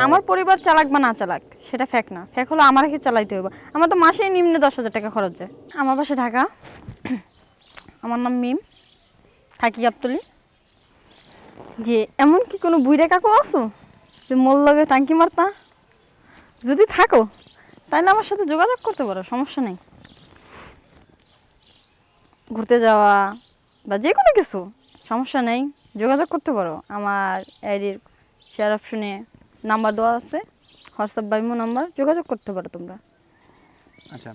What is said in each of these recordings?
আমার পরিবার চালাক বা না চালাক সেটা ফেক না, ফেক হলো আমারকে চালাইতে হবে। আমার তো মাসে নিম্ন 10,000 টাকা খরচ যায়। আমার বাসা ঢাকা, আমার নাম মিম, থাকি গাবতলী। যে এমন কি কোনো বুইড়া কাকু আছো যে মোর লগে টাঙ্কি মারতা? যদি থাকো তাহলে আমার সাথে যোগাযোগ করতে পারো, সমস্যা নেই। ঘুরতে যাওয়া বা যে কোনো কিছু সমস্যা নেই, যোগাযোগ করতে পারো। আমার আইডির শেয়ার অপশনে নাম্বার দেওয়া আছে, হোয়াটসঅ্যাপ বা ইমো নাম্বার, যোগাযোগ করতে পারো তোমরা। আচ্ছা,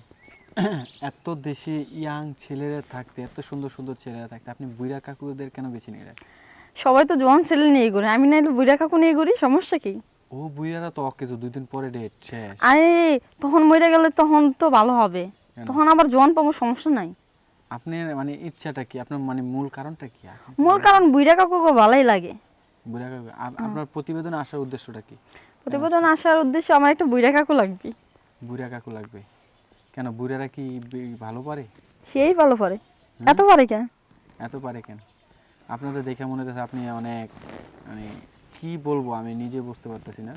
এত দেশি ইয়াং ছেলেরা থাকতে, এত সুন্দর সুন্দর ছেলেরা থাকতে আপনি বুইড়া কাকুদের কেন বেছে নিলেন? সবাই তো জোয়ান ছেলে নিয়ে ঘুরে, আমি নাইলে বুড়া কাকু নিয়ে ঘুরি, সমস্যা কি? ও বুইড়ারা তো অকেজো, 2 দিন পরে ডেট শেষ। আরে তখন মরে গেলে তখন তো ভালো হবে, তখন আবার জোয়ান পাবো, সমস্যা নাই। আপনার মানে ইচ্ছাটা কি, আপনার মানে মূল কারণটা কি? মূল কারণ বুড়া কাকুকে ভালোই লাগে। বুইড়া কাকু আপনার প্রতিবেদনে আসার উদ্দেশ্যটা কি? প্রতিবেদন আসার উদ্দেশ্য আমার একটা বুড়া কাকু লাগবে। বুইড়া কাকু লাগবে কেন? বুইড়ারা কি ভালো পারে? সেই ভালো পারে, এত পারে কেন? এত পারে কেন? আপনাদের দেখে মনে হচ্ছে আপনি অনেক, মানে কি বলবো আমি নিজে বুঝতে পারতেছি না।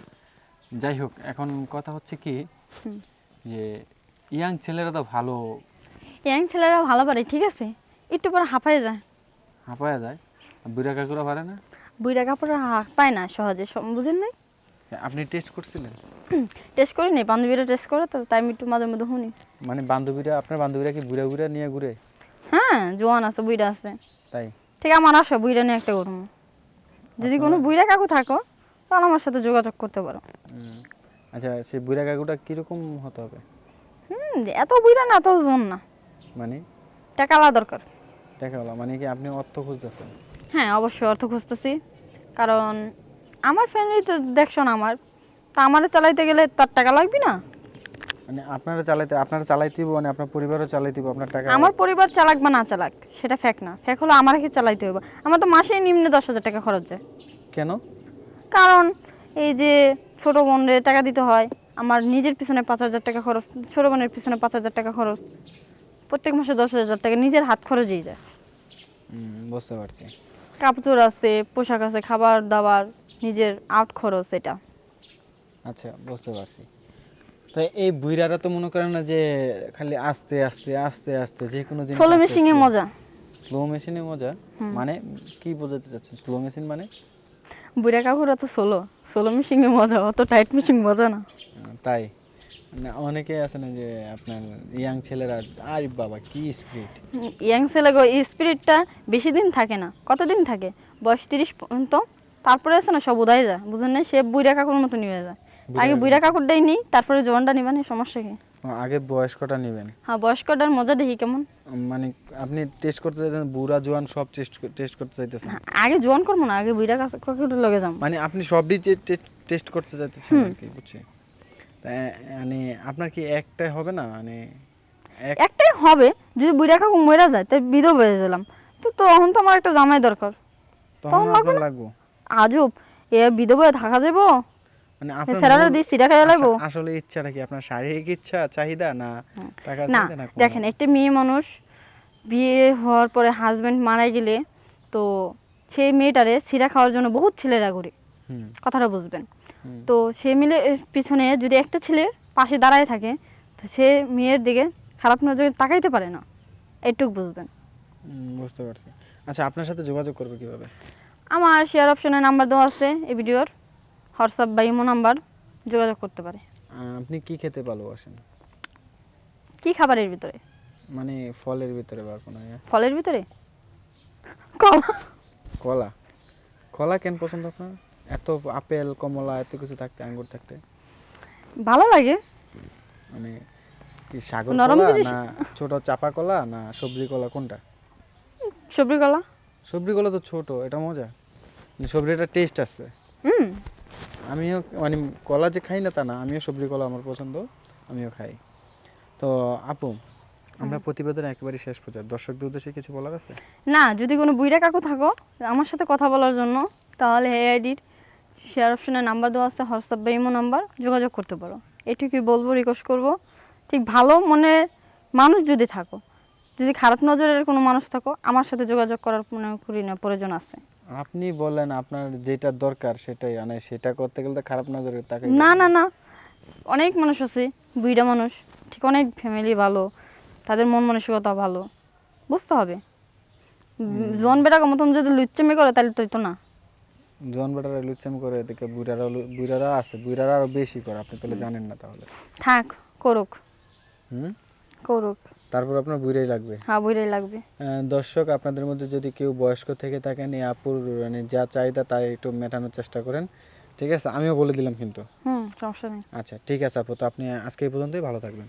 যাই হোক, এখন কথা হচ্ছে কি যে ইয়াং ছেলেরা তো ভালো, ইয়াং ছেলেরা ভালো পারে, ঠিক আছে, একটু পরে হাঁপায় যায়। হাঁপায়া যায়, বুইড়া কাকুরা পারে না? বুড়া কাপড় পায় না সহজে, বুঝেন নাই? আপনি টেস্ট করছিলেন? টেস্ট করি নি, বান্ধবীরা টেস্ট করে তো, তাই আমি একটু মাঝে মধ্যে শুনি। মানে বান্ধবীরা, আপনার বান্ধবীরা কি বুড়া বুড়া নিয়ে ঘুরে? হ্যাঁ, জোয়ান আছে, বুইড়া আছে। তাই? ঠিক আমার আসো, বুইড়া নিয়ে একটা করবো। যদি কোনো বুইড়া কাকু থাকো তাহলে আমার সাথে যোগাযোগ করতে পারো। আচ্ছা, সেই বুড়া কাকুটা কিরকম হতে হবে? এত বুইড়া না, এত জোন না, মানে টাকা আলাদা দরকার। টাকাওয়ালা মানে কি আপনি অর্থ খুঁজতেছেন? হ্যাঁ, অবশ্যই অর্থ খুঁজতেছি, কারণ আমার ফ্যামিলি তো দেখছো না, আমার তা আমারে চালাইতে গেলে তার টাকা লাগবে না? মানে আপনারা চালাইতে দিব, মানে আপনার পরিবারও চালাইতে দিব, আপনার টাকা? আমার পরিবার চালাক বা না চালাক সেটা ফেক না, ফেক হলো আমারকে চালাইতে হবে। আমার তো মাসে নিম্ন 10,000 টাকা খরচ যায়। কেন? কারণ এই যে ছোটো বোনের টাকা দিতে হয়, আমার নিজের পিছনে 5,000 টাকা খরচ, ছোটো বোনের পিছনে 5,000 টাকা খরচ, প্রত্যেক মাসে 10,000 টাকা নিজের হাত খরচেই যায়। বুঝতে পারছি। কাপড় আছে, পোশাক আছে, খাবার দাবার, নিজের আউট খরচ, এটা। আচ্ছা, বুঝতে পারছি। তো এই বুইড়ারা তো মনে করেন না যে খালি আস্তে আস্তে আস্তে আস্তে যে কোনো জিনিস স্লো মেশিনে মজা। স্লো মেশিনে মজা মানে কি বোঝাতে চাচ্ছেন? স্লো মেশিন মানে? বুড়া কাকুরা তো সোলো মেশিনে মজা, অত টাইট মেশিন মজা না। তাই না, অনেকে আছে না যে আপনার ইয়াং ছেলেরা, আরে বাবা কি স্পিড! ইয়াং ছেলে গো, এই স্পিরিটটা বেশি দিন থাকে না, কতদিন থাকে, বয়স 30 পর্যন্ত, তারপরে আছে না সব উদায় যায়, বুঝেন না? সে বুড়া কাকুর মতো নিয়ে যায়। আগে বুড়া কাকুরটাই নিই, তারপরে জোয়ানটা নিবেন, সমস্যা কি? আগে বয়স্কটা নেবেন? হ্যাঁ, বয়স্কটার মজা দেখি কেমন। মানে আপনি টেস্ট করতে চাইতেন, বুড়া জোয়ান সব টেস্ট করতে চাইতেছেন? আগে জোয়ান করবো না, আগে বুড়া কাকুর লগে যাবো। মানে আপনি সবই টেস্ট করতে চাইতেছেন আর কি, বুঝছি। মানে আপনার কি একটাই হবে না? মানে একটাই হবে, যদি বুড়া কাকু মরে যায় তাই বিধবা হয়ে গেলাম, তো তখন তো আমার একটা জামাই দরকার, তখন আপনার লাগবে? আজব, এ বিধবা হয়ে থাকা যাবো? মানে স্যালারি দিয়ে সিরা খাইয়া লাগবো? আসলে ইচ্ছাটা কি আপনার? শারীরিক ইচ্ছা, চাহিদা, না টাকার না, চাহিদা, না কোনটা? দেখেন, একটা মেয়ে মানুষ বিয়ে হওয়ার পরে হাজবেন্ড মারা গেলে তো সেই মেয়েটারে সিরা খাওয়ার জন্য বহুত ছেলেরা ঘুরে, কথাটা বুঝবেন। তো সে মিলে পিছনে যদি একটা ছেলে পাশে দাঁড়ায় থাকে, তো সে মেয়ের দিকে খারাপ নজরে তাকাইতে পারে না, এইটুক বুঝবেন। বুঝতে পারছি। আচ্ছা, আপনার সাথে যোগাযোগ করবে কিভাবে? আমার শেয়ার অপশনে নাম্বার দেওয়া আছে এই ভিডিওর, হোয়াটসঅ্যাপ বা ইমো নাম্বার, যোগাযোগ করতে পারে। আপনি কি খেতে ভালোবাসেন? কি খাবারের ভিতরে? মানে ফলের ভিতরে বা কোনো ফলের ভিতরে কলা। কলা? কলা কেন পছন্দ আপনার? এত আপেল, কমলা, এত কিছু থাকতে, আঙ্গুর থাকতে ভালো লাগে। মানে কি সাগর নরম কলা, জিনিস। না ছোট চাপা কলা, না সবজি কলা, কোনটা? সবজি কলা। সবজি কলা তো ছোট, এটা মজা, সবজিটা টেস্ট আছে। আমিও মানে কলা যে খাই না তা না, আমিও সবজি কলা আমার পছন্দ, আমিও খাই। তো আপু, আমরা প্রতিবেদন একেবারে শেষ পর্যায়ে, দর্শকদের উদ্দেশ্যে কিছু বলার আছে? না, যদি কোনো বুইড়া কাকু থাকো আমার সাথে কথা বলার জন্য, তাহলে এই আইডির শেয়ার অপশনে নাম্বার দেওয়া আছে, হোয়াটসঅ্যাপ বা ইমো নাম্বার, যোগাযোগ করতে পারো। এটুকুই বলবো, রিকোয়েস্ট করবো। ঠিক ভালো মনের মানুষ যদি থাকো, যদি খারাপ নজরের কোনো মানুষ থাকো, আমার সাথে যোগাযোগ করার মনে করি না প্রয়োজন আছে। আপনি বলেন আপনার যেটা দরকার সেটাই, মানে সেটা করতে গেলে তো খারাপ নজরে তাকে না না না, অনেক মানুষ আছে বুইড়া মানুষ, ঠিক অনেক ফ্যামিলি ভালো, তাদের মন মানসিকতা ভালো, বুঝতে হবে। জন বেটাকে মতন যদি লুচ্চামি করে তাহলে তো হইতো না। জন বেটারা লুচ্চামি করে, এদিকে বুড়ারা আছে, বুড়ারা আরো বেশি করে, আপনি তাহলে জানেন না তাহলে। থাক, করুক হুম, করুক। তারপর আপনার বুড়াই লাগবে। হ্যাঁ, বুইড়াই লাগবে। দর্শক, আপনাদের মধ্যে যদি কেউ বয়স্ক থেকে থাকেন, এই আপুর মানে যা চাহিদা তাই একটু মেটানোর চেষ্টা করেন, ঠিক আছে? আমিও বলে দিলাম কিন্তু। সমস্যা নেই। আচ্ছা ঠিক আছে আপু, তো আপনি আজকে এই পর্যন্তই, ভালো থাকবেন।